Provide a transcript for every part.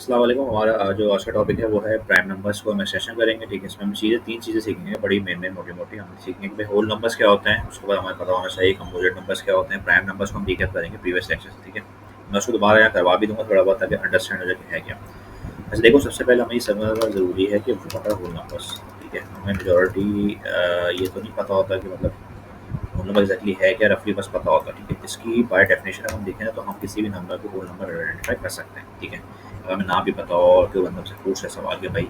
अस्सलाम वालेकुम। हमारा जो आज का टॉपिक है वो है प्राइम नंबर्स को हम एक्सटेंशन करेंगे। ठीक है, इसमें हम तीन चीज़ें सीखेंगे, बड़ी मेन मोटी हम सीखेंगे कि भाई होल नंबर्स क्या होते हैं, उसके बाद हमें पता होना चाहिए कंपोजिट नंबर्स क्या होते हैं, प्राइम नंबर्स को हम रिकैप करेंगे प्रीवियस लेक्चर से। ठीक है, मैं उसको दोबारा यहाँ करवा भी दूंगा थोड़ा बहुत ताकि अंडरस्टैंड हो जाए कि है क्या। अच्छा देखो, सबसे पहले हमें ये समझना ज़रूरी है कि व्हाट आर होल नंबर्स। ठीक है, हमें मेजॉरिटी ये तो नहीं पता होता कि मतलब होल नंबर एग्जैक्टली है क्या, रफली बस पता होता है। ठीक है, इसकी बाय डेफिनेशन हम देखें ना तो हम किसी भी नंबर को होल नंबर आइडेंटिफाई कर सकते हैं। ठीक है, अगर हमें ना भी पता हो और कोई बंदा से पूछ रहा सवाल कि भाई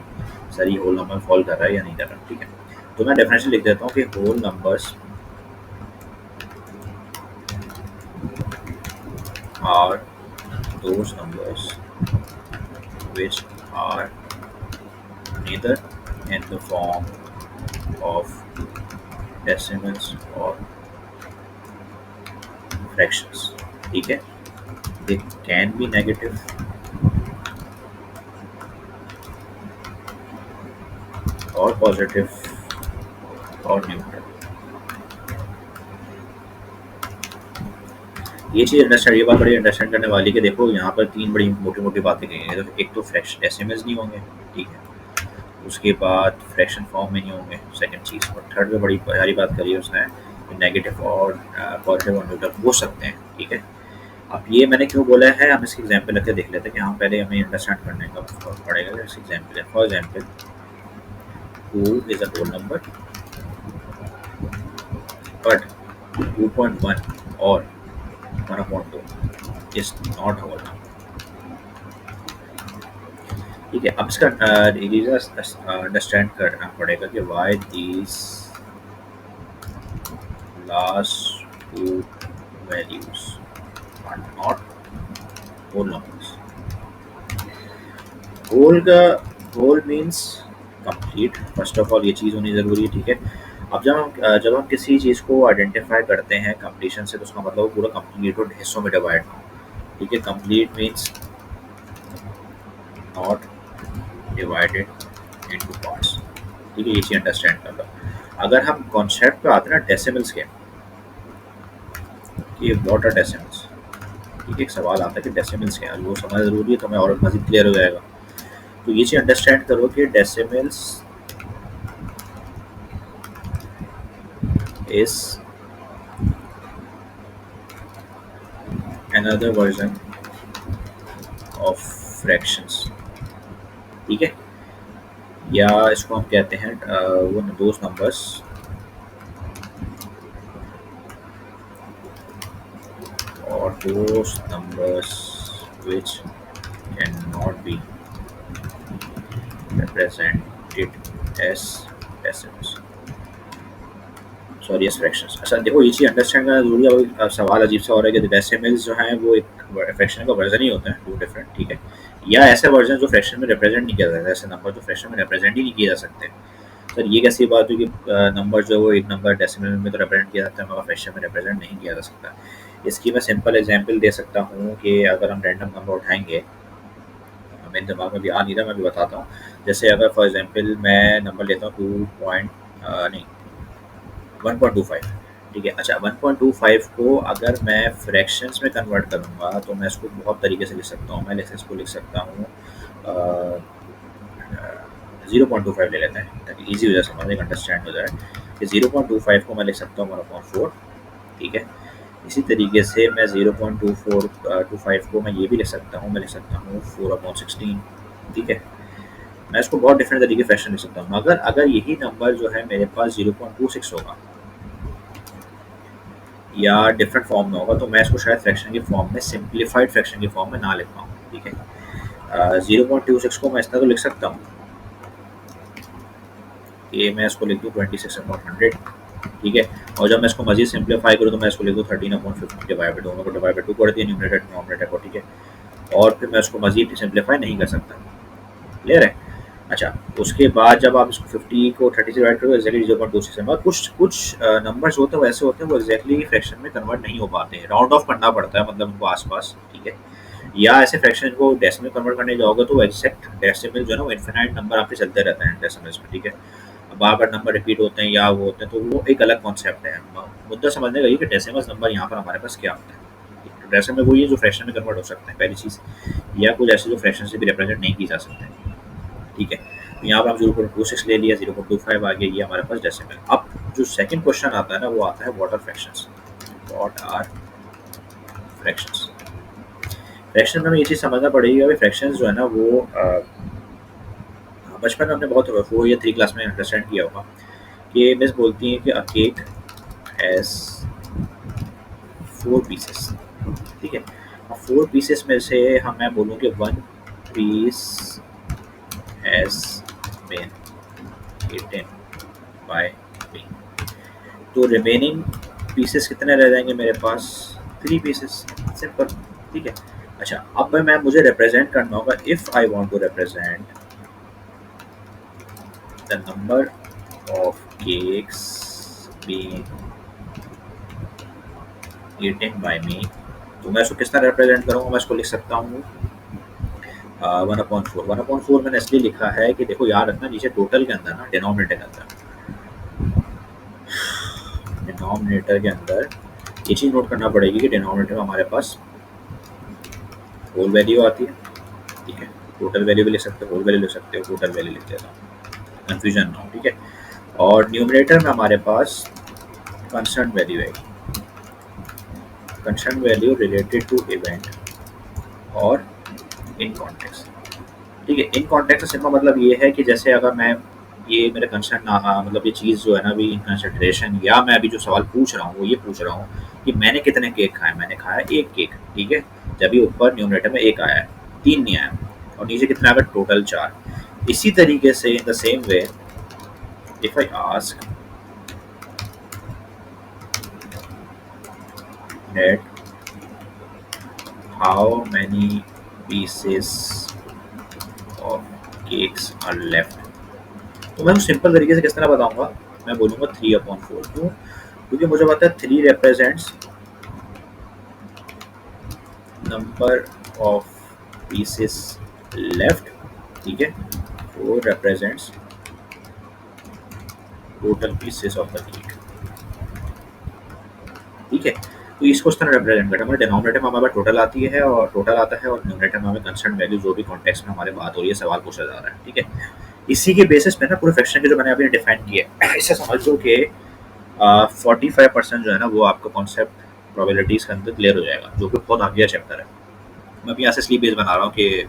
सर ये होल नंबर फॉल कर रहा है या नहीं कर रहा। ठीक है, तो मैं डेफिनेशन लिख देता हूँ कि whole numbers are those numbers which are neither in the form of decimals or fractions. ठीक है, they can be negative or positive और न्यूट्रल। ये चीज़ अंडरस्टैंड, ये बात बड़ी अंडरस्टैंड करने वाली कि देखो यहाँ पर तीन बड़ी मोटी मोटी बातें कही हैं। तो एक तो फ्रैक्शन डेसिमल्स नहीं होंगे। ठीक है, उसके बाद फ्रैक्शन फॉर्म में नहीं होंगे, सेकंड चीज़, और थर्ड में बड़ी प्यारी बात करी है उसने, नेगेटिव और पॉजिटिव और न्यूट्रल हो सकते हैं। ठीक है, अब ये मैंने क्यों बोला है, हम इसकी एग्जाम्पल लेके देख लेते हैं कि हाँ पहले हमें अंडरस्टैंड करने का पड़ेगा। इसकी एग्जाम्पल है, for example 2 is a whole number but 2.1 और 1/2 इज नॉट होल नंबर। ठीक है, अब इसका अंडरस्टैंड करना पड़ेगा कि why these last two values are not whole numbers. Whole means complete, first of all ये चीज़ होनी ज़रूरी है। ठीक है, अब जब हम किसी चीज़ को आइडेंटिफाई करते हैं कंप्लीशन से, तो उसका मतलब वो पूरा कंप्लीट और हिस्सों में डिवाइड हो। ठीक है, complete means not divided into parts. ठीक है, ये चीज़ अंडरस्टैंड कर लो। अगर हम कॉन्सेप्ट पे आते हैं ना डेसिमल्स के, कि व्हाट आर डेसिमल्स। ठीक है, एक सवाल आता है कि डेसिमल्स क्या है, वो समझना ज़रूरी है, तो मैं और मज़ीद क्लियर हो जाएगा। तो ये चीज़ अंडरस्टैंड करो कि decimals is another version of fractions। ठीक है, या इसको हम कहते हैं वो दोज नंबर्स और those numbers which cannot be represented as decimals, sorry S fractions. अच्छा देखो, ये चीज़ अंडरस्टैंड करना जरूरी है। सवाल अजीब सा हो रहा है कि डेसिमल्स जो हैं वो एक फ्रैक्शन का वर्जन ही होते हैं, टू डिफरेंट। ठीक है, या ऐसे वर्जन जो फ्रैक्शन में रिप्रेजेंट नहीं किया जा सकता, ऐसे नंबर जो फ्रैक्शन में रिप्रेजेंट ही नहीं किए जा सकते। सर ये कैसी बात हुई कि नंबर जो है वो एक नंबर डेसिमल में तो रिप्रेजेंट किया जाता है मगर फ्रैक्शन में रिप्रेजेंट नहीं किया जा सकता। इसकी मैं सिंपल एग्जांपल दे सकता हूँ कि अगर हम रैंडम नंबर उठाएंगे, मेरे दिमाग में भी आ नहीं रहा, मैं भी बताता हूँ। जैसे अगर फॉर एग्जांपल मैं नंबर लेता हूँ 1.25। ठीक है, अच्छा 1.25 को अगर मैं फ्रैक्शंस में कन्वर्ट करूँगा तो मैं इसको बहुत तरीके से लिख सकता हूँ। मैं इसको लिख सकता हूँ 0.25 ले लेते हैं ताकि ईजी हो जाए, समझने का अंडरस्टैंड हो जाए कि 0.25 को मैं लिख सकता हूँ 1/4। ठीक है, इसी तरीके से मैं 0.25 को मैं ये भी लिख सकता हूँ, मैं लिख सकता हूँ 4/16। ठीक है, मैं इसको बहुत डिफरेंट तरीके फ्रैक्शन लिख सकता हूँ, मगर अगर यही नंबर जो है मेरे पास 0.26 होगा या डिफरेंट फॉर्म में होगा तो मैं इसको शायद फ्रैक्शन की फॉर्म में, सिंप्लीफाइड फ्रैक्शन की फॉर्म में ना लिख पाऊँ। ठीक है, 0.26 को मैं इस तरह तो लिख सकता हूँ कि मैं इसको लिख दूँ 26/100। ठीक है, और जब मैं इसको मजीद सिंप्लीफाई करूँ तो मैं इसको लिख दूँ 13/50 डिवाइड बाई, दोनों को डिवाइड बाई 2 कर दिया न्यूमरेटर डिनोमिनेटर को। ठीक है, और फिर मैं इसको मजीद सिंप्लीफाई नहीं कर सकता। क्लियर है? अच्छा, उसके बाद जब आप इसको 50 को 30 से डिवाइड करो एक्जैक्टली 0.26 है, मगर कुछ नंबर्स होते हैं वैसे होते हैं वो एक्जैक्टली फ्रैक्शन में कन्वर्ट नहीं हो पाते हैं, राउंड ऑफ करना पड़ता है मतलब उनको आसपास। ठीक है, या ऐसे फ्रैक्शन को डेसिमल कन्वर्ट करने जाओगे तो एग्जैक्ट डेसिमल जो है ना वो इन्फिनाइट नंबर आपके चलते रहते हैं डेसिमल्स में। ठीक है, बार बार नंबर रिपीट होते हैं या वो होते हैं तो वो एक अलग कॉन्सेप्ट है। मुद्दा समझने का ये कि डेसिमल्स नंबर यहाँ पर हमारे पास क्या होता है। डेसिमल वही है जो फ्रैक्शन में कन्वर्ट हो सकते हैं पहली चीज़, या कुछ ऐसे जो फ्रैक्शन से भी रिप्रेजेंट नहीं की जा सकते, ठीक है। तो यहाँ पर हम 0.26 ले लिया, 0.25 आ गया, ये हमारे पास डेसिमल। अब जो सेकंड क्वेश्चन आता है ना वो आता है what are fractions. What are fractions. Fraction में हमें ये चीज़ समझना पड़ेगी कि फ्रैक्शंस जो है ना वो बचपन में हमने बहुत 4 या 3 क्लास में अंडरस्टैंड किया होगा कि मिस बोलती हैं कि अ केक हैज़ 4 पीसेस, ठीक है। अब 4 पीसेस में से मैं बोलूँ कि 1 piece has been eaten by me, तो रिमेनिंग पीसेस कितने रह जाएंगे मेरे पास? 3 पीसेस, सिंपल, ठीक है। अच्छा, अब मुझे रिप्रेजेंट करना होगा, if I want to represent the number of cakes being eaten by me, तो मैं इसको किस तरह रिप्रेजेंट करूँगा? मैं इसको लिख सकता हूँ 1/4। 1/4 मैंने इसलिए लिखा है कि देखो याद रखना, नीचे टोटल के अंदर ना डिनोमिनेटर के अंदर ये चीज़ नोट करना पड़ेगी कि डिनोमिनेटर में हमारे पास होल वैल्यू आती है, ठीक है। टोटल वैल्यू भी लिख सकते हो, होल वैल्यू लिख सकते हो, टोटल वैल्यू लिख देता हूँ, कन्फ्यूजन ना हो, ठीक है। और न्यूमरेटर में हमारे पास कंस्टेंट वैल्यू है, constant value related to event और इन कॉन्टेक्स्ट, ठीक है। इन कॉन्टेक्स्ट का सिंपल मतलब ये है कि जैसे अगर मैं ये मेरा कंसर्न मतलब ये चीज़ जो है ना अभी इन कंसिडरेशन, या मैं अभी जो सवाल पूछ रहा हूँ वो ये पूछ रहा हूँ कि मैंने कितने केक खाए? मैंने खाया 1 केक, ठीक है। जब भी ऊपर न्यूमरेटर में 1 आया है, 3 नहीं आया, और नीचे कितना आया? टोटल 4। इसी तरीके से in the same way if I ask that how many pieces of cakes are left, तो मैं सिंपल तरीके से किस तरह बताऊंगा? मैं बोलूँगा 3/4। क्यों? क्योंकि मुझे पता है 3 represents number of pieces left, ठीक है। 4 represents total pieces of the cake, ठीक है। तो इसको इस तरह रिप्रेजेंट करना है, डिनोमिनेटर में हमारे पास टोटल आती है और टोटल आता है, और न्यूमरेटर में हमें कंस्टेंट वैल्यू जो भी कॉन्टेक्स्ट में हमारे बात हो रही है, सवाल पूछा जा रहा है, ठीक है। इसी के बेसिस पे ना पूरे फ्रैक्शन के जो मैंने अभी डिफाइन किया है, इससे समझ लो कि 45% जो है ना वो आपका कॉन्सेप्ट प्रोबेबिलिटीज़ के अंदर क्लियर हो जाएगा, जो कि बहुत आगे चैप्टर है। मैं भी यहाँ से स्लीप बेस बना रहा हूँ कि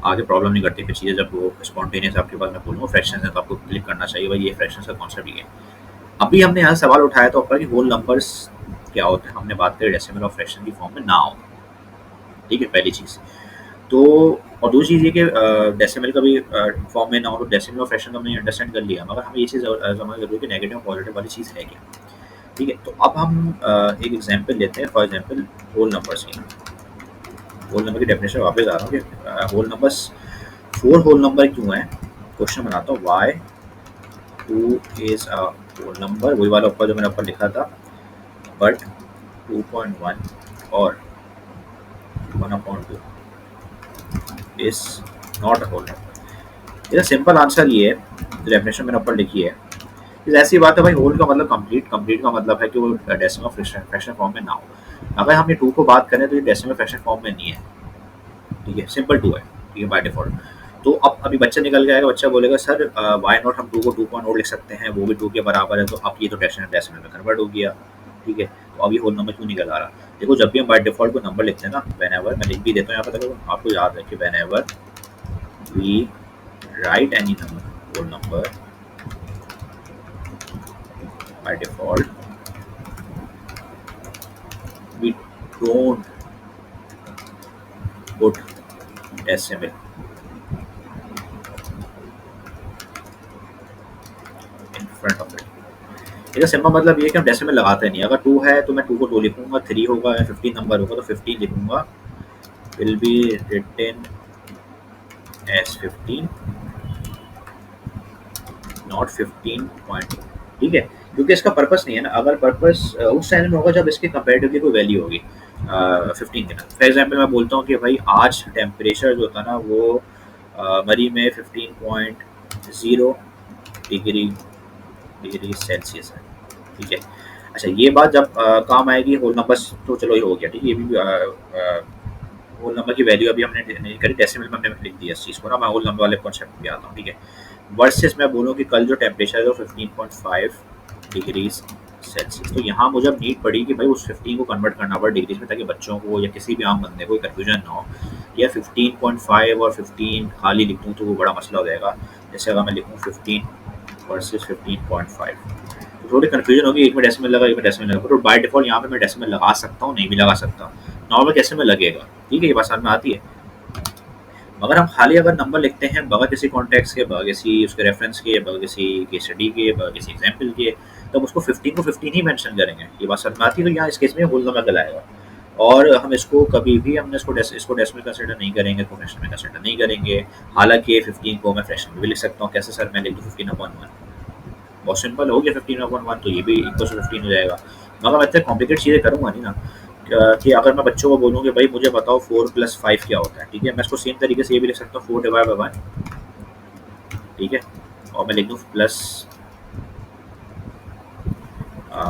आगे प्रॉब्लम नहीं करती फिर चीज़ें, जब वो स्पॉन्टेनियस आपके पास मैं बोलूँगा फ्रैक्शन है तो आपको क्लिक करना चाहिए भाई ये फ्रैक्शन का कॉन्सेप्ट ही है। अभी हमने यहाँ सवाल उठाया तो ऊपर कि होल नंबर्स क्या होते हैं, हमने बात करी डेसिमल और फ्रैक्शन की फॉर्म में ना हो, ठीक है, पहली चीज़। तो और दूसरी चीज़ ये कि डेसिमल का भी फॉर्म में ना हो, तो डेसिमल और फ्रैक्शन का हमने अंडरस्टैंड कर लिया, मगर हमें ये चीज़ समझ जरूरी कि नेगेटिव और पॉजिटिव वाली चीज़ है क्या, ठीक है। तो अब हम एक एग्जाम्पल लेते हैं, फॉर एग्जाम्पल होल नंबर्स की। होल नंबर की डेफिनेशन वापस आ रहा हूँ कि होल नंबर्स 4 होल नंबर क्यों है। क्वेश्चन बनाता हूँ, why 2 is a whole number, वही वाला ऊपर जो मैंने ऊपर लिखा था, बट 2.1 और 1/2 is not a whole number. इसका सिंपल आंसर ये है, डेफिनेशन मैंने ऊपर लिखी है, ऐसी बात है भाई, होल का मतलब कंप्लीट का मतलब है कि वो डेसिमल फ्रैक्शन फॉर्म में ना हो। अगर हम ये 2 को बात करें तो ये डेसिमल फ्रैक्शन फॉर्म में नहीं है, ठीक है, सिंपल 2 है, ठीक है, बाय डिफॉल्ट। तो अब अभी बच्चा निकल के आएगा, बच्चा बोलेगा सर वाई नॉट हम 2 को 2.0 लिख सकते हैं, वो भी 2 के बराबर है, तो अब ये तो डेसिमल में कन्वर्ट हो गया, ठीक है। तो अब ये होल नंबर क्यों निकल आ रहा? देखो जब भी हम बाय डिफॉल्ट को नंबर लिखते हैं ना, व्हेनेवर, मैं लिख भी देता हूँ यहाँ पर, देखो आपको याद है कि whenever we write any number whole number by default we don't put decimal in front of it। इसका सिंपल मतलब ये है कि हम डेसिमल लगाते नहीं। अगर 2 है तो मैं 2 को 2 लिखूंगा, 3 होगा या 15 नंबर होगा तो 15 लिखूंगा, will be written as 15 not 15 point, ठीक है। क्योंकि इसका पर्पस नहीं है ना, अगर पर्पस उस टाइम में होगा जब इसके कंपेरेटिवली कोई वैल्यू होगी 15 के ना। फॉर एग्जाम्पल मैं बोलता हूँ कि भाई आज टेम्परेचर जो था ना वो मरी में 15.0 डिग्री सेल्सियस है, ठीक है। अच्छा ये बात जब काम आएगी होल नंबर्स तो चलो ये हो गया ठीक है, ये भी होल नंबर की वैल्यू अभी हमने नहीं करी, डेसिमल में हमने लिख दिया इस चीज़ को ना। मैं होल नंबर वाले कॉन्सेप्ट पे आता हूँ ठीक है। वर्सेस मैं बोलूँ कि कल जो टेम्परेचर है वो 15.5 डिग्रीज सेल्सियस, तो यहाँ मुझे अब नीड पड़ी कि भाई उस 15 को कन्वर्ट करना पड़ा डिग्रीज में, ताकि बच्चों को या किसी भी आम बंदे को कन्फ्यूजन ना हो या 15.5 और 15 खाली लिख दूँ तो वो बड़ा मसला हो जाएगा। जैसे अगर मैं लिखूँ 15 वर्सेस 15.5 तो थोड़ी कन्फ्यूजन होगी, एक में डेसिमल लगा एक में डेसिमल लगा, तो बाय डिफॉल्ट यहाँ पे मैं डेसिमल लगा सकता हूँ, नहीं भी लगा सकता, नॉर्मल डेसिमल लगेगा ठीक है, ये बात समझ में आती है। मगर हम खाली अगर नंबर लिखते हैं बगैर किसी कॉन्टेक्स्ट के, बगैर किसी उसके रेफरेंस के, बगैर किसी केस स्टडी के, बगैर किसी एग्जाम्पल के, तब उसको 15 को 15 ही मेंशन करेंगे, ये बात समझ में आती है। तो यहाँ इस केस में होल नंबर कहलाएगा, और हम इसको कभी भी हमने इसको डेसिमल कंसिडर नहीं करेंगे, इसको फ्रैक्शन में कंसिडर नहीं करेंगे। हालांकि 15 को मैं फ्रैक्शन में भी लिख सकता हूँ, कैसे सर, मैं लिख दूँ 15/1, बहुत सिंपल हो गया 15/1, तो ये भी इक्वल टू 15 हो जाएगा। मगर मैं इतने कॉम्प्लिकेट चीज़ें करूँगा नहीं ना, कि अगर मैं बच्चों को बोलूँ कि भाई मुझे बताओ 4 + 5 क्या होता है, ठीक है, मैं इसको सेम तरीके से ये भी लिख सकता हूँ 4/1 ठीक है, और मैं लिख दूँ प्लस,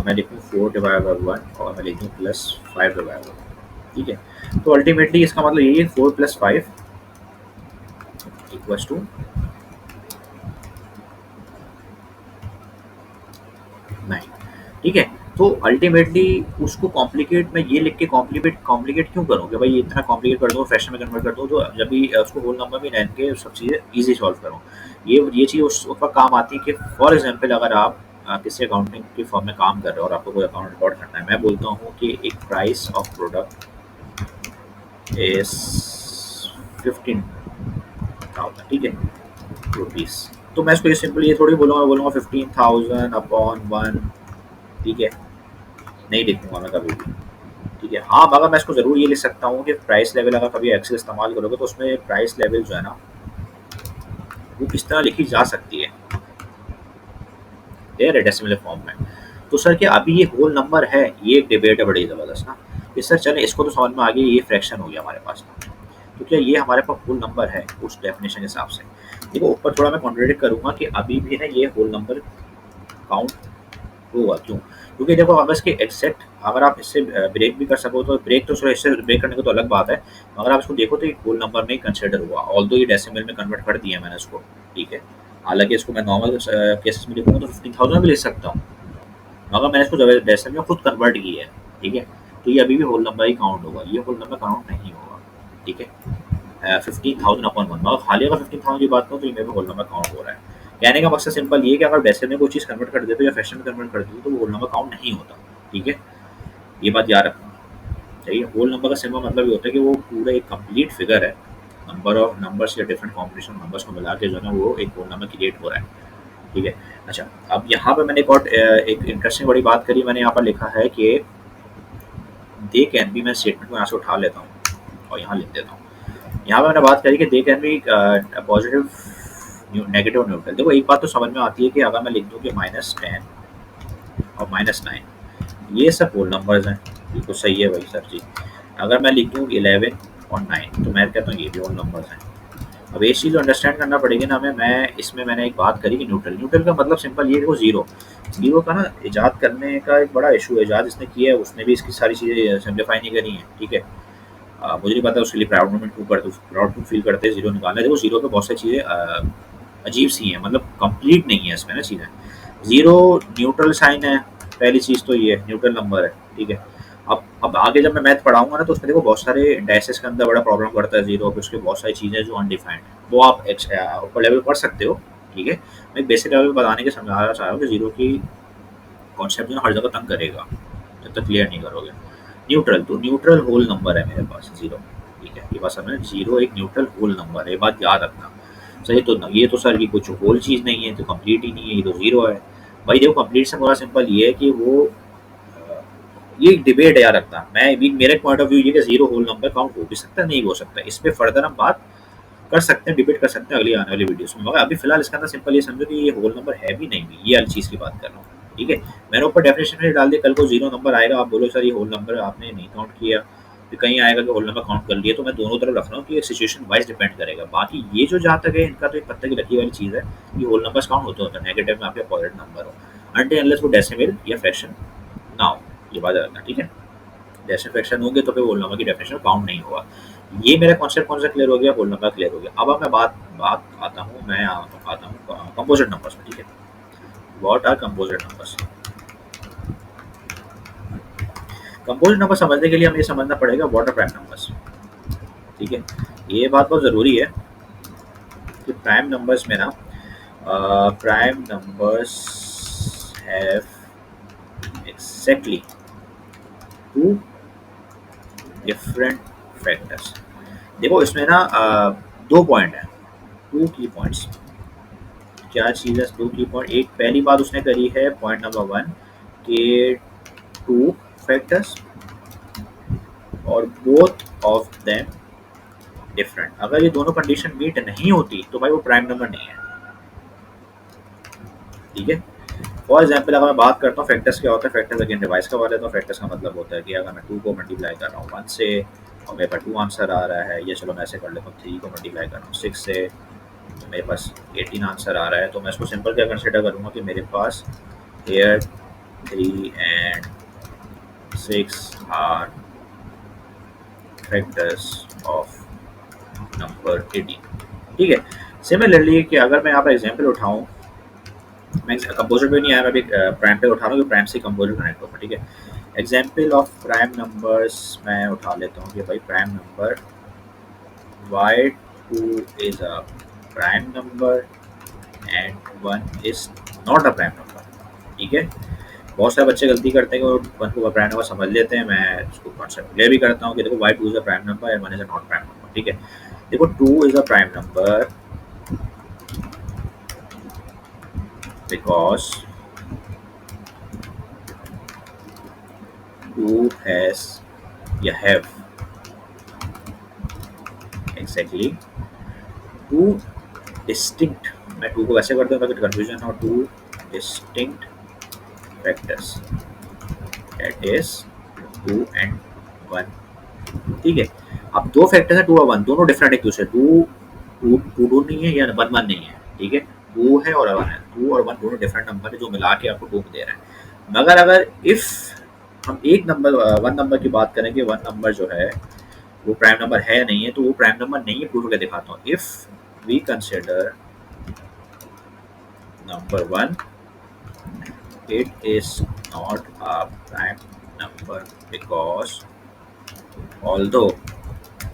मैं लिखूँ 4/1 और मैं लिख दूँ प्लस 5/1 ठीक है। तो अल्टीमेटली इसका मतलब यही है 4 + 5 इक्वल्स टू 9 ठीक है। तो अल्टीमेटली उसको कॉम्प्लिकेट मैं ये लिख के कॉम्प्लिकेट कॉम्प्लिकेट क्यों करूँ कि भाई ये इतना कॉम्प्लिकेट कर दूँ, फ्रैक्शन में कन्वर्ट कर दूँ, तो जब भी उसको होल नंबर में रहने के सब चीज़ें ईजी सॉल्व करूँ। ये चीज़ उस वक्त काम आती है कि फॉर एग्जांपल अगर आप किसी अकाउंटिंग की फर्म में काम कर रहे हो और आपको कोई अकाउंट रिकॉर्ड करना है, मैं बोलता हूँ कि एक प्राइस ऑफ प्रोडक्ट इज 15,000 ठीक है, रुपीज़। तो मैं इसको ये सिंपल ये थोड़ी बोलूँगा 15,000/1 ठीक है, नहीं लिखूँगा मैं कभी भी ठीक है। हाँ, मगर मैं इसको ज़रूर ये लिख सकता हूँ कि प्राइस लेवल अगर कभी एक्सेल इस्तेमाल करोगे तो उसमें प्राइस लेवल जो है ना वो किस तरह लिखी जा सकती है क्लियर है डेसिमल फॉर्म में। तो सर क्या अभी ये होल नंबर है, ये एक डिबेट है बड़ी ज़बरदस्त ना कि सर चलें इसको तो समझ में आ गया, ये फ्रैक्शन हो गया हमारे पास ना, तो क्या ये हमारे पास होल नंबर है उस डेफिनेशन के हिसाब से। देखो ऊपर थोड़ा मैं कॉन्ट्रडिक्ट करूँगा कि अभी भी ना ये होल नंबर काउंट होगा, क्यों? क्योंकि देखो अब इसके एग्जैक्ट अगर आप इससे ब्रेक भी कर सको तो ब्रेक तो चलो इससे ब्रेक करने को तो अलग बात है, मगर आप इसको देखो तो ये होल नंबर में ही कंसिडर हुआ, ऑल्दो ये डेसिमल में कन्वर्ट कर दिया मैंने इसको ठीक है। हालांकि इसको मैं नॉर्मल केसेस में लिखूँगा तो 15,000 भी लिख सकता हूँ, मगर मैंने इसको डेसिमल में खुद कन्वर्ट किया है ठीक है। तो ये अभी भी होल नंबर ही काउंट होगा, ये होल नंबर काउंट नहीं होगा ठीक है। 15,000/1 मगर खाली अगर 15,000 की बात करूँ तो ये मेरे होल नंबर काउंट हो रहा है। कहने का मकसद सिंपल ये है कि अगर डेसिमल में कोई चीज़ कन्वर्ट कर देते हो या फ्रैक्शन में कन्वर्ट कर देते हो तो वो होल नंबर काउंट नहीं होता ठीक है, ये बात याद रखना चाहिए। होल नंबर का सिंपल मतलब ये होता है कि वो पूरा एक कंप्लीट फिगर है, नंबर ऑफ नंबर्स या डिफरेंट कॉम्बिनेशन नंबर्स को मिला के जो है ना वो एक होल नंबर क्रिएट हो रहा है ठीक है। अच्छा अब यहाँ पे मैंने एक और एक इंटरेस्टिंग बड़ी बात करी, मैंने यहाँ पर लिखा है कि दे कैन बी, मैं स्टेटमेंट को यहाँ से उठा लेता हूँ और यहाँ लिख देता हूँ। यहाँ पे मैंने बात करी कि they can be positive negative neutral. देखो एक बात तो समझ में आती है कि अगर मैं लिख दूँ कि -10 और -9 ये सब होल नंबर्स हैं, बिल्कुल सही है भाई सर जी। अगर मैं लिख दूँ 11 और 9 तो मैं कहता हूँ ये भी होल नंबर्स हैं। अब एक चीज़ अंडरस्टैंड करना पड़ेगी ना हमें, मैं इसमें मैंने एक बात करी कि न्यूट्रल का मतलब सिंपल ये देखो जीरो का ना इजाद करने का एक बड़ा इशू है, इजाद जिसने किया है उसने भी इसकी सारी चीज़ें सिम्प्लीफाई नहीं करी हैं ठीक है। मुझे नहीं पता उसके लिए प्राउड मोमेंट क्यों करते, प्राउड क्यों फील करते हैं जीरो निकालना। देखो जीरो पे बहुत सारी चीज़ें अजीब सी हैं, मतलब कंप्लीट नहीं है इसमें ना चीज़ें। जीरो न्यूट्रल साइन है, पहली चीज़ तो ये न्यूट्रल नंबर है ठीक है। अब आगे जब मैं मैथ पढ़ाऊंगा ना तो उसमें देखो बहुत सारे डायसेस के अंदर बड़ा प्रॉब्लम करता है जीरो, फिर उसके बहुत सारी चीज़ें जो अनडिफाइंड, वो आप ऊपर लेवल पढ़ सकते हो ठीक है। मैं बेसिक लेवल पर बताने के समझाना चाह रहा हूँ कि जीरो की कॉन्सेप्ट जो है हर जगह तंग करेगा जब तक क्लियर नहीं करोगे। न्यूट्रल, तो न्यूट्रल होल नंबर है मेरे पास जीरो ठीक है, ये बात समझ, जीरो एक न्यूट्रल होल नंबर है, ये बात याद रखना सही। तो ये तो सर की कुछ होल चीज़ नहीं है, तो कंप्लीट ही नहीं है, ये तो जीरो है भाई। देखो कंप्लीट से बड़ा सिंपल ये है कि वो ये एक डिबेट है याद रखना। मैं भी मेरे पॉइंट ऑफ व्यू ये कि जीरो होल नंबर काउंट हो भी सकता है नहीं हो सकता, इस पर फर्दर हम बात कर सकते हैं, डिबेट कर सकते हैं अगली आने वाली वीडियोस में, मगर अभी फिलहाल इसके अंदर सिंपल ये समझो कि ये होल नंबर है भी नहीं भी, ये वाली चीज़ की बात कर रहा हूँ ठीक है। मैंने ऊपर डेफिनेशन में डाल दिया, कल को जीरो नंबर आएगा आप बोलो सर ये होल नंबर आपने नहीं काउंट किया, फिर कहीं आएगा कि होल नंबर काउंट कर लिए, तो मैं दोनों तरफ रख रहा हूँ कि सिचुएशन वाइज डिपेंड करेगा। बाकी ये जो जहाँ तक है इनका तो एक पत्ते की लकीर वाली चीज़ है, ये होल नंबर्स काउंट होते हैं नेगेटिव में आपके पॉजिटिव नंबर हो, अनटिल अनलेस वो डेसिमल या फ्रैक्शन नाउ ये बात रखना, ठीक है। जैसे फ्रैक्शन होंगे तो फिर होल नंबर की डेफिनेशन काउंट नहीं होगा। ये मेरा कॉन्सेप्ट कौन सा क्लियर हो गया, होल नंबर क्लियर हो गया। अब मैं बात बात आता हूँ मैं आता हूँ कंपोजिट नंबर्स में, ठीक है। What are composite numbers? Composite number समझने के लिए हमें ये समझना पड़ेगा व्हाट आर प्राइम नंबर्स, ठीक है। ये बात बहुत ज़रूरी है कि प्राइम नंबर्स में ना prime numbers have exactly two different factors. देखो इसमें ना दो पॉइंट है, टू की पॉइंट्स। क्या चीज़ है टू की पॉइंट? एक पहली बात उसने करी है पॉइंट नंबर वन के टू फैक्टर्स और बोथ ऑफ देम डिफरेंट। अगर ये दोनों कंडीशन मीट नहीं होती तो भाई वो प्राइम नंबर नहीं है, ठीक है। फॉर एग्जाम्पल अगर मैं बात करता हूँ फैक्टर्स क्या होता है, फैक्टर्स अगेन डिवाइस का वाले, तो फैक्टर्स का मतलब होता है कि अगर मैं टू को मल्टीप्लाई कर रहा हूँ वन से और मेरे पास टू आंसर आ रहा है, या चलो मैं ऐसे कर लेता हूँ थ्री को मल्टीप्लाई कर रहा हूँ सिक्स से तो मेरे पास 18 आंसर आ रहा है, तो मैं इसको सिंपल क्या कंसिडर करूँगा कि मेरे पास here 3 and 6 are factors of number 18, ठीक है। सिमिलरली कि अगर मैं यहाँ पर एग्जाम्पल उठाऊँ, मैं कंपोजिट पे नहीं आया, मैं अभी प्राइम पे उठा रहा हूँ कि प्राइम से कंपोजिट कनेक्ट होगा, ठीक है। एग्जाम्पल ऑफ प्राइम नंबर्स मैं उठा लेता हूँ कि भाई prime number y2 is a prime number and 1 is not a prime number, ठीक है। बहुत सारे बच्चे गलती करते हैं कि वो वन को प्राइम नंबर समझ लेते हैं। मैं उसको कॉन्सेप्ट क्लियर भी करता हूँ कि देखो y2 is a prime number and 1 is a not prime number, ठीक है। देखो 2 is a prime number because 2 has या हैव एक्जैक्टली टू डिस्टिंक्ट, मैं टू को वैसे करता हूँ ताकि कन्फ्यूजन हो, two distinct factors that is 2 and 1, ठीक है। अब दो फैक्टर्स है 2 और 1, दोनों डिफरेंट एक दूसरे, टू टू टू टू नहीं है या 1 1 नहीं है, ठीक है। 2 है और 1 है, 2 और 1 दोनों डिफरेंट नंबर है जो मिला के आपको 2 दे रहे हैं। मगर अगर इफ हम एक नंबर वन नंबर की बात करें कि वन नंबर जो है वो प्राइम नंबर है या नहीं है, तो वो प्राइम नंबर नहीं है, प्रूव करके दिखाता हूँ। If we consider number 1 it is not a prime number because although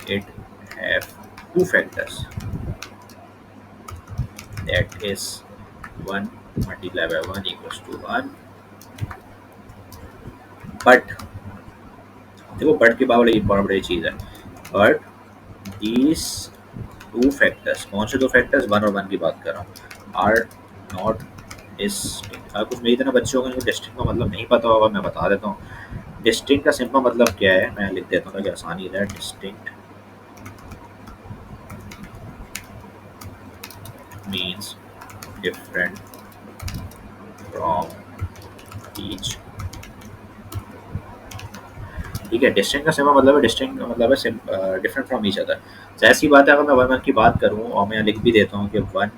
it have two factors that is 1 multiplied by 1 equals to 1, but देखो बट के बाद बहुत बड़ी चीज़ है, बट these two factors, कौन से दो फैक्टर्स, 1 और 1 की बात कर रहा हूँ, आर नॉट डिस्टिंक्ट। कुछ मेरी तरह बच्चे होंगे जिनको डिस्टिंक्ट का मतलब नहीं पता होगा, मैं बता देता हूँ। डिस्टिंक्ट का सिंपल मतलब क्या है, मैं लिख देता हूँ ताकि आसानी रहे। Distinct means different from each, ठीक है। डिस्टिंक्ट का सिंपल मतलब है, डिस्टिंक्ट का मतलब है डिफरेंट फ्रॉम ईच अदर। जाहिर सी बात है अगर मैं 1 1 की बात करूँ और मैं लिख भी देता हूँ कि 1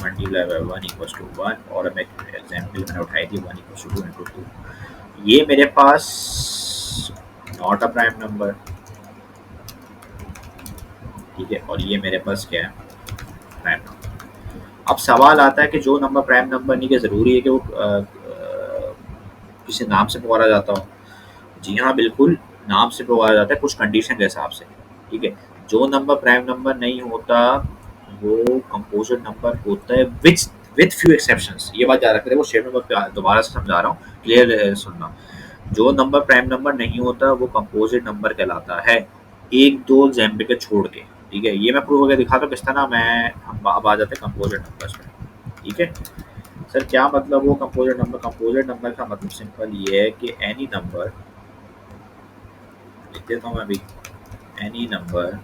मल्टीप्लाई बाय 1 इक्वल्स टू 1, और मैं एग्जाम्पल मैंने उठाई थी 1 इक्वल्स टू 2 इंटू 2, ये मेरे पास नॉट अ प्राइम नंबर, ठीक है, और ये मेरे पास क्या है, प्राइम नंबर। अब सवाल आता है कि जो नंबर प्राइम नंबर नहीं, क्या ज़रूरी है कि वो किसी नाम से पुकारा जाता हो? जी हाँ, बिल्कुल नाम से पुकारा जाता है कुछ कंडीशन के हिसाब से, ठीक है। जो नंबर प्राइम नंबर नहीं होता वो कंपोजिट नंबर होता है विथ फ्यू एक्सेप्शंस। ये बात याद रखते हैं, वो शेप में दोबारा से समझा रहा हूँ, क्लियर सुनना। जो नंबर प्राइम नंबर नहीं होता वो कंपोजिट नंबर कहलाता है, एक दो एग्जाम्पल के छोड़ के, ठीक है। ये मैं प्रूव करके दिखाता हूँ किस तरह। मैं हम अब आ जाते हैं कंपोजिट नंबर्स में, ठीक है। सर क्या मतलब वो कंपोजिट नंबर? कंपोजिट नंबर का मतलब सिंपल ये है कि एनी नंबर, लिख देता हूँ मैं अभी, any number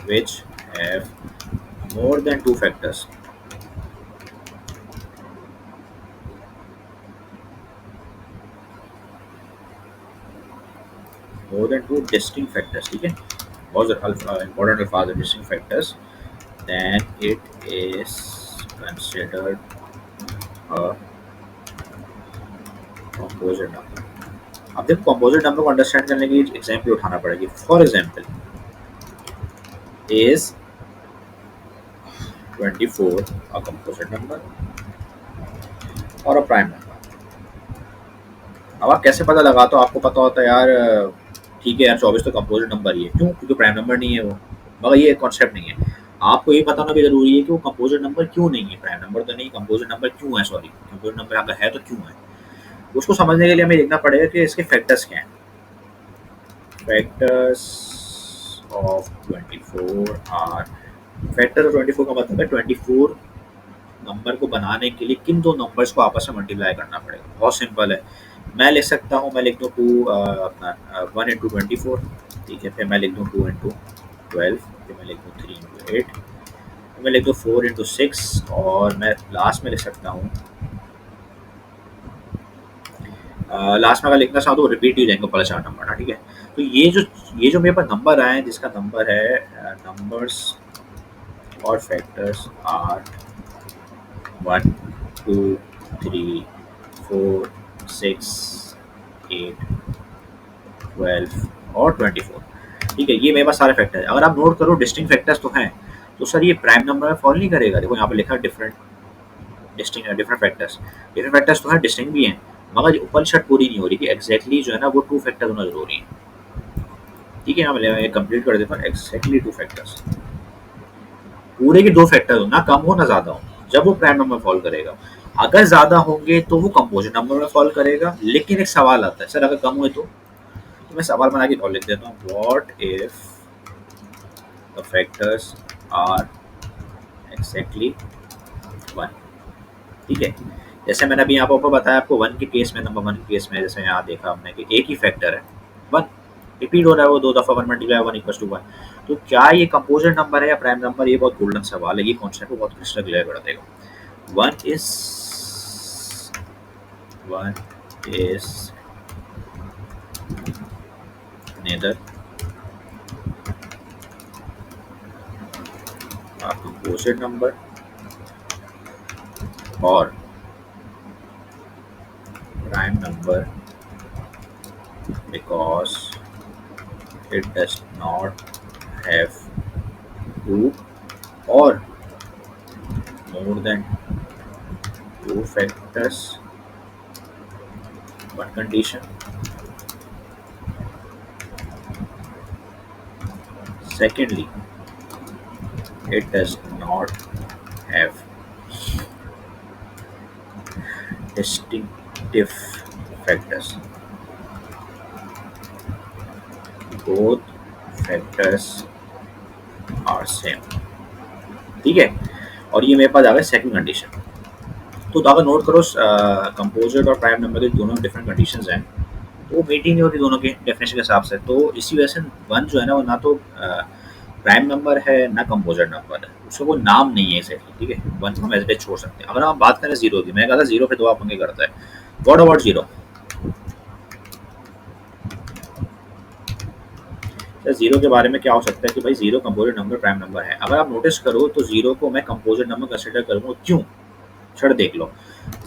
which have more than two factors, more than two distinct factors, ठीक है। बहुत इंपॉर्टेंट अल्फाज है, distinct factors, then it is considered composite number. अब देखो कंपोजिट नंबर को अंडरस्टैंड करने की एग्जांपल उठाना पड़ेगी। For example is 24 a composite number और अ प्राइम नंबर। अब आप कैसे पता लगा, तो आपको पता होता है यार ठीक है यार 24 तो कंपोजिट नंबर ही है, क्यों? क्योंकि प्राइम नंबर नहीं है वो। मगर ये कॉन्सेप्ट नहीं है। आपको ये बताना भी जरूरी है कि वो कंपोजिट नंबर क्यों नहीं है, प्राइम नंबर तो नहीं, कंपोजिट नंबर क्यों है, सॉरी कंपोजिट नंबर अगर है तो क्यों है। उसको समझने के लिए हमें देखना पड़ेगा कि इसके फैक्टर्स क्या हैं। Factors of 24 are, factor of 24 का मतलब है 24 नंबर को बनाने के लिए किन दो नंबर्स को आपस में मल्टीप्लाई करना पड़ेगा। बहुत सिंपल है। मैं लिख सकता हूँ, मैं लिख दूँ टू अपना 1 इंटू 24, ठीक है। फिर मैं लिख दूँ 2 इंटू 12, फिर मैं लिख दूँ 3 इंटू 8, फिर मैं लिख दूँ 4 इंटू 6, और मैं लास्ट में लिख सकता हूँ लास्ट में अगर लिखना चाहूँ तो रिपीट ही रहेंगे पहले 4 नंबर ना, ठीक है। तो ये जो मेरे पास नंबर आए हैं, जिसका नंबर है नंबर्स और फैक्टर्स आर 1 2 3 4 6 8 12 और 24, ठीक है। ये मेरे पास सारे फैक्टर है। अगर आप नोट करो डिस्टिंक्ट फैक्टर्स तो हैं, तो सर ये प्राइम नंबर में फॉल नहीं करेगा। देखो यहाँ पे लिखा है डिफरेंट डिफरेंट फैक्टर्स तो हैं, डिस्टिंक्ट भी हैं, मगर ये ऊपर शर्त पूरी नहीं हो रही कि एग्जैक्टली जो है ना वो 2 फैक्टर होना जरूरी है, ठीक है। यहाँ मैं कंप्लीट कर देता हूँ। एग्जैक्टली 2 फैक्टर्स, पूरे के 2 फैक्टर हो, ना कम हो ना ज्यादा हो, जब वो प्राइम नंबर फॉल करेगा। अगर ज्यादा होंगे तो वो कंपोजिट नंबर में फॉल करेगा। लेकिन एक सवाल आता है, सर अगर कम हुए तो मैं सवाल बना के और लिख देता हूँ, what if the factors are exactly 1, ठीक है। जैसे मैंने अभी यहाँ पर ऊपर बताया आपको 1 के केस में, नंबर 1 के केस में, जैसे यहाँ देखा हमने कि एक ही फैक्टर है 1, रिपीट हो रहा है वो 2 दफ़ा 1 मल्टीप्लाई 1 इक्वल टू 1। तो क्या ये कंपोजिट नंबर है या प्राइम नंबर? ये बहुत गोल्डन सवाल है। ये कॉन्सेप्ट को बहुत क्रिस्टल क्लियर कर देगा। 1 is neither a composite number or prime number because it does not have two or more than two factors. One condition. Secondly, it does not have distinctive factors. Both factors are same, ठीक है। और ये मेरे पास आ गया second condition. तो अगर note करो composite और प्राइम नंबर के दोनों डिफरेंट कंडीशंस हैं, तो वो मीटिंग नहीं होती दोनों के डेफिनेशन के हिसाब से। तो इसी वजह से 1 जो है ना वो ना तो प्राइम नंबर है ना कंपोजिट नंबर है, उसका कोई नाम नहीं है एक्जैक्टली, ठीक है। 1 को हम एज इट इज छोड़ सकते हैं। अगर हम बात करें जीरो की, मैंने कहा था जीरो पे 2 आप पंगे करता है। What about zero? तो जीरो के बारे में क्या हो सकता है कि भाई zero composite number prime number है। अगर आप नोटिस करो तो जीरो को मैं कंपोजिट नंबर कंसिडर करूँगा, क्यों? छड़ देख लो।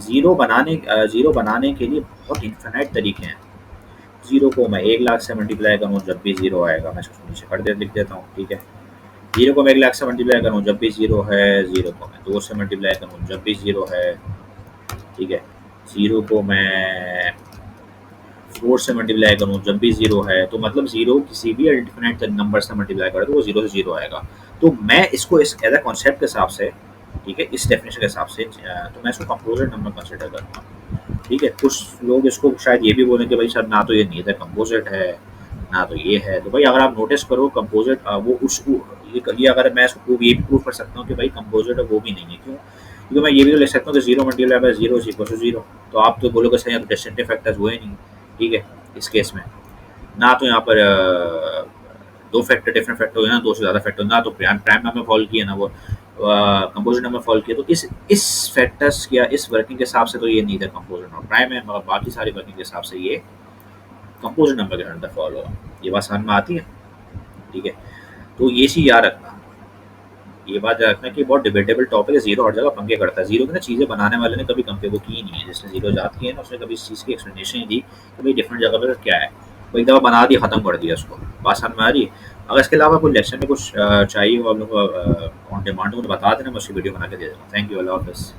जीरो बनाने के लिए बहुत इन्फिनाइट तरीके हैं। जीरो को मैं 1 लाख से मल्टीप्लाई करूँ जब भी जीरो आएगा, मैं इसको नीचे कर दे लिख देता हूँ, ठीक है। जीरो को मैं 1 लाख से मल्टीप्लाई करूँ जब भी जीरो है। जीरो को मैं 2 से मल्टीप्लाई करूँ जब भी जीरो है, ठीक है। जीरो को मैं 4 से मल्टीप्लाई करूँ जब भी जीरो है, तो मतलब जीरो किसी भी अल्टरनेट नंबर से मल्टीप्लाई करे तो वो जीरो से जीरो आएगा। तो मैं इसको इस एज अ कॉन्सेप्ट के हिसाब से, ठीक है, इस डेफिनेशन के हिसाब से तो मैं इसको कंपोजिट नंबर कंसिडर करता हूँ, ठीक है। कुछ लोग इसको शायद ये भी बोलें कि भाई सर ना तो ये नीदर कंपोजिट है ना तो ये है। तो भाई अगर आप नोटिस करो कंपोजिट वो उसको ये अगर मैं इसको ये भी प्रूव कर सकता हूँ कि भाई कंपोजिट है वो भी नहीं है, क्यों? क्योंकि मैं ये भी तो लिख सकता हूँ कि zero multiply by zero is equal to zero. तो आप तो बोलोगे सर यहाँ तो डिस्टिंक्टिव फैक्टर्स हुए नहीं, ठीक है। इस केस में ना तो यहाँ पर 2 फैक्टर डिफरेंट फैक्टर हुए ना 2 से ज़्यादा फैक्टर, ना तो प्राइम नंबर फॉल किया ना वो कंपोजिट नंबर फॉल किया। तो इस फैक्टर्स या इस वर्किंग के हिसाब से तो ये नीदर कंपोजिट और प्राइम है, मगर बाकी सारी वर्किंग के हिसाब से ये कंपोजिट नंबर के अंदर फॉल होगा। ये बात समझ में आती है, ठीक है। तो ये चीज़ याद रखना। ये बात याद रखना कि बहुत डिबेटेबल टॉपिक है। ज़ीरो हर जगह पंगे करता है। ज़ीरो की ना चीज़ें बनाने वाले ने कभी पंगे वो की ही नहीं है। जिसने ज़ीरो ईजाद की है ना, उसने कभी इस चीज़ की एक्सप्लेनेशन नहीं दी कि भाई डिफरेंट जगह पे क्या है। वो एक दफ़ा बना दिया, ख़त्म कर दिया उसको। बात समझ में आ रही है? अगर इसके अलावा कोई लेक्चर में कुछ चाहिए हो आप लोग को ऑन डिमांड, तो मुझे बता देना, मैं उसकी वीडियो बना के दे दूँगा। थैंक यू, अल्लाह हाफ़िज़।